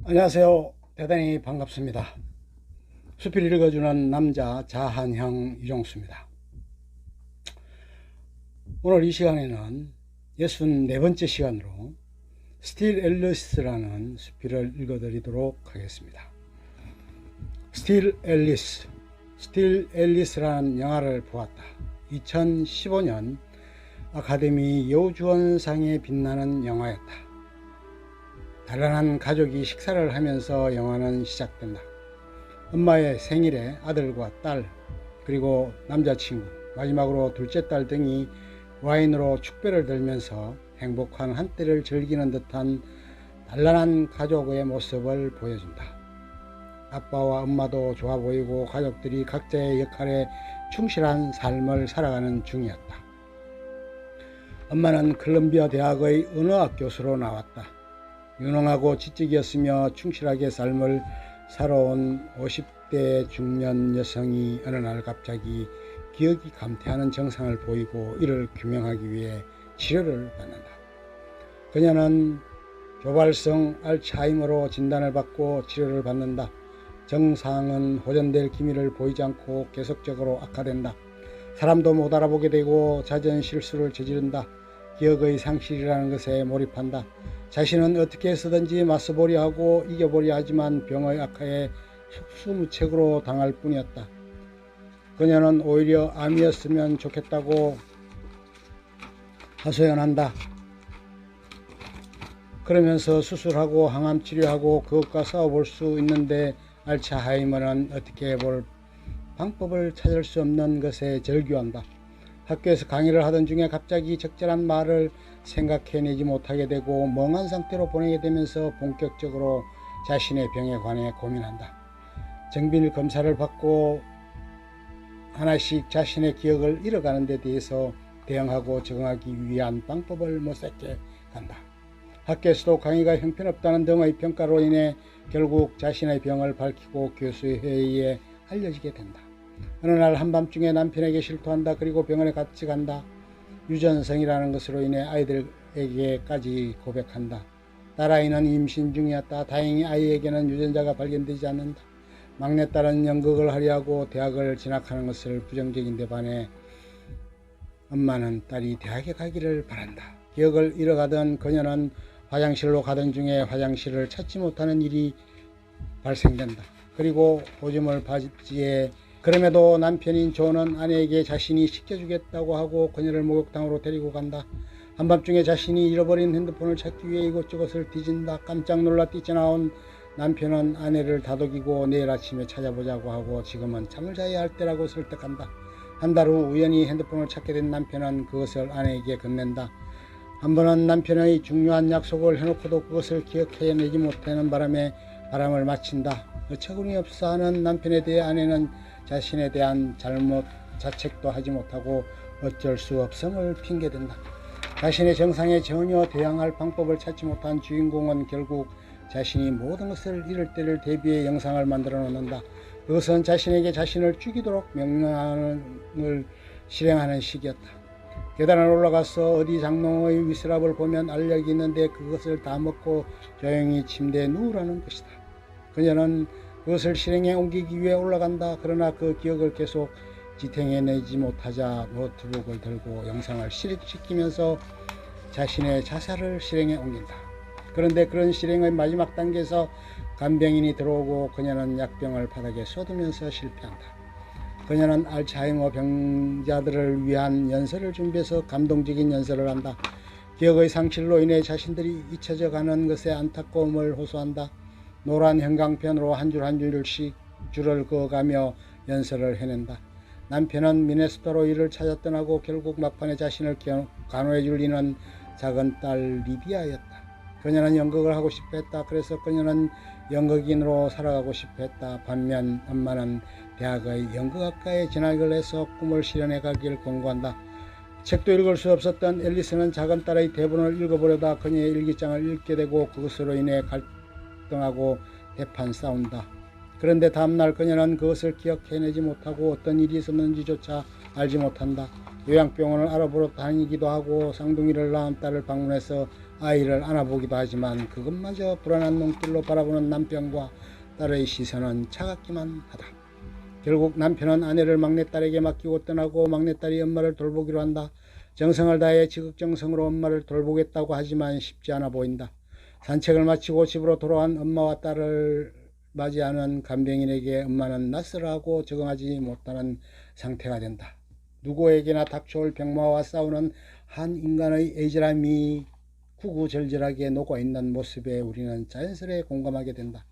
안녕하세요. 대단히 반갑습니다. 수필 읽어주는 남자 자한형 유종수입니다. 오늘 이 시간에는 64번째 시간으로 스틸 앨리스라는 수필을 읽어드리도록 하겠습니다. 스틸 앨리스라는 영화를 보았다. 2015년 아카데미 여우주연상에 빛나는 영화였다. 단란한 가족이 식사를 하면서 영화는 시작된다. 엄마의 생일에 아들과 딸, 그리고 남자친구, 마지막으로 둘째 딸 등이 와인으로 축배를 들면서 행복한 한때를 즐기는 듯한 단란한 가족의 모습을 보여준다. 아빠와 엄마도 좋아 보이고 가족들이 각자의 역할에 충실한 삶을 살아가는 중이었다. 엄마는 콜롬비아 대학의 언어학 교수로 나왔다. 유능하고 지적이었으며 충실하게 삶을 살아온 50대 중년 여성이 어느 날 갑자기 기억이 감퇴하는 증상을 보이고 이를 규명하기 위해 치료를 받는다. 그녀는 조발성 알츠하이머로 진단을 받고 치료를 받는다. 증상은 호전될 기미를 보이지 않고 계속적으로 악화된다. 사람도 못 알아보게 되고 잦은 실수를 저지른다. 기억의 상실이라는 것에 몰입한다. 자신은 어떻게 해서든지 맞서보려 하고 이겨보려 하지만 병의 악화에 속수무책으로 당할 뿐이었다. 그녀는 오히려 암이었으면 좋겠다고 하소연한다. 그러면서 수술하고 항암 치료하고 그것과 싸워볼 수 있는데 알츠하이머는 어떻게 해볼 방법을 찾을 수 없는 것에 절규한다. 학교에서 강의를 하던 중에 갑자기 적절한 말을 생각해내지 못하게 되고 멍한 상태로 보내게 되면서 본격적으로 자신의 병에 관해 고민한다. 정밀 검사를 받고 하나씩 자신의 기억을 잃어가는 데 대해서 대응하고 적응하기 위한 방법을 모색해 간다. 학교에서도 강의가 형편없다는 등의 평가로 인해 결국 자신의 병을 밝히고 교수의 회의에 알려지게 된다. 어느 날 한밤중에 남편에게 실토한다. 그리고 병원에 같이 간다. 유전성이라는 것으로 인해 아이들에게까지 고백한다. 딸아이는 임신 중이었다. 다행히 아이에게는 유전자가 발견되지 않는다. 막내딸은 연극을 하려 하고 대학을 진학하는 것을 부정적인데 반해 엄마는 딸이 대학에 가기를 바란다. 기억을 잃어가던 그녀는 화장실로 가던 중에 화장실을 찾지 못하는 일이 발생된다. 그리고 오줌을 바지에 그럼에도 남편인 존은 아내에게 자신이 씻겨주겠다고 하고 그녀를 목욕탕으로 데리고 간다. 한밤중에 자신이 잃어버린 핸드폰을 찾기 위해 이곳저곳을 뒤진다. 깜짝 놀라 뛰쳐나온 남편은 아내를 다독이고 내일 아침에 찾아보자고 하고 지금은 잠을 자야 할 때라고 설득한다. 한 달 후 우연히 핸드폰을 찾게 된 남편은 그것을 아내에게 건넨다. 한 번은 남편의 중요한 약속을 해놓고도 그것을 기억해내지 못하는 바람에 바람을 마친다. 어처구니 없어 하는 남편에 대해 아내는 자신에 대한 잘못 자책도 하지 못하고 어쩔 수 없음을 핑계댄다. 자신의 정상에 전혀 대항할 방법을 찾지 못한 주인공은 결국 자신이 모든 것을 잃을 때를 대비해 영상을 만들어 놓는다. 그것은 자신에게 자신을 죽이도록 명령을 실행하는 시기였다. 계단을 올라가서 어디 장롱의 위스랍을 보면 알력이 있는데 그것을 다 먹고 조용히 침대에 누우라는 것이다. 그녀는 그것을 실행에 옮기기 위해 올라간다. 그러나 그 기억을 계속 지탱해내지 못하자 노트북을 들고 영상을 실행시키면서 자신의 자살을 실행에 옮긴다. 그런데 그런 실행의 마지막 단계에서 간병인이 들어오고 그녀는 약병을 바닥에 쏟으면서 실패한다. 그녀는 알츠하이머 병자들을 위한 연설을 준비해서 감동적인 연설을 한다. 기억의 상실로 인해 자신들이 잊혀져 가는 것에 안타까움을 호소한다. 노란 형광펜으로 한 줄 한 줄씩 줄을 그어가며 연설을 해낸다. 남편은 미네소타로 일을 찾아 떠나고 결국 막판에 자신을 간호해줄 이는 작은 딸 리비아였다. 그녀는 연극을 하고 싶어 했다. 그래서 그녀는 연극인으로 살아가고 싶어 했다. 반면 엄마는 대학의 연극학과에 진학을 해서 꿈을 실현해 가길 권고한다. 책도 읽을 수 없었던 앨리스는 작은 딸의 대본을 읽어보려다 그녀의 일기장을 읽게 되고 그것으로 인해 갈등하고 대판 싸운다. 그런데 다음날 그녀는 그것을 기억해내지 못하고 어떤 일이 있었는지조차 알지 못한다. 요양병원을 알아보러 다니기도 하고 쌍둥이를 낳은 딸을 방문해서 아이를 안아보기도 하지만 그것마저 불안한 눈길로 바라보는 남편과 딸의 시선은 차갑기만 하다. 결국 남편은 아내를 막내딸에게 맡기고 떠나고 막내딸이 엄마를 돌보기로 한다. 정성을 다해 지극정성으로 엄마를 돌보겠다고 하지만 쉽지 않아 보인다. 산책을 마치고 집으로 돌아온 엄마와 딸을 맞이하는 간병인에게 엄마는 낯설어하고 적응하지 못하는 상태가 된다. 누구에게나 닥쳐올 병마와 싸우는 한 인간의 애절함이 구구절절하게 녹아있는 모습에 우리는 자연스레 공감하게 된다.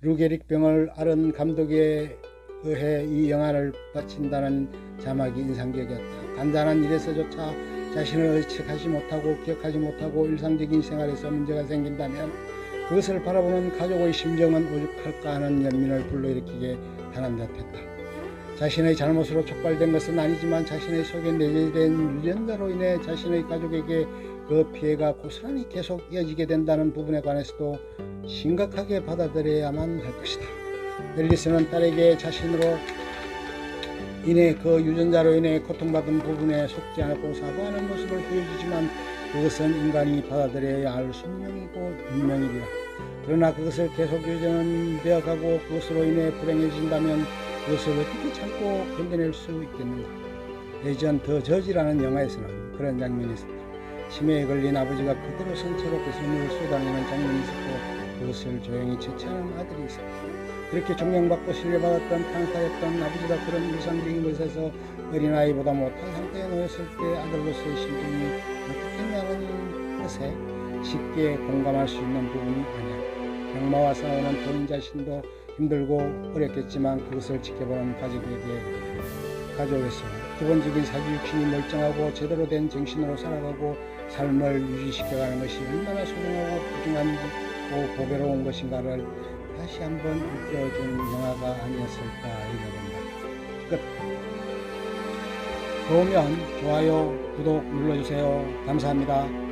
루게릭병을 앓은 감독에 의해 이 영화를 바친다는 자막이 인상적이었다. 간단한 일에서조차 자신을 의식하지 못하고 기억하지 못하고 일상적인 생활에서 문제가 생긴다면 그것을 바라보는 가족의 심정은 오죽할까 하는 연민을 불러일으키게 하는 듯했다. 자신의 잘못으로 촉발된 것은 아니지만 자신의 속에 내재된 유전자로 인해 자신의 가족에게 그 피해가 고스란히 계속 이어지게 된다는 부분에 관해서도 심각하게 받아들여야만 할 것이다. 앨리스는 딸에게 자신으로 인해 그 유전자로 인해 고통받은 부분에 속지 않고 사과하는 모습을 보여주지만 그것은 인간이 받아들여야 할 숙명이고 운명이리라. 그러나 그것을 계속 유전되어 가고 그것으로 인해 불행해진다면 그것을 어떻게 참고 견뎌낼 수 있겠는가. 예전 더 저지라는 영화에서는 그런 장면이 있었다. 치매에 걸린 아버지가 그대로 선체로 배설물을 쏟아내는 장면이 있었고 그것을 조용히 채취하는 아들이 있었다. 그렇게 존경받고 신뢰받았던 탄사했던 아버지가 그런 일상적인 것에서 어린아이보다 못한 상태에 놓였을 때 아들로서의 심정이 어떻겠냐는 것에 쉽게 공감할 수 있는 부분이 아니야. 병마와 싸우는 본인 자신도 힘들고 어렵겠지만 그것을 지켜보는 가족에서 기본적인 사기육신이 멀쩡하고 제대로 된 정신으로 살아가고 삶을 유지시켜가는 것이 얼마나 소중하고 귀중하고 보배로운 것인가를 다시 한번 느껴준 영화가 아니었을까 읽어본다. 끝. 좋으면 좋아요, 구독 눌러주세요. 감사합니다.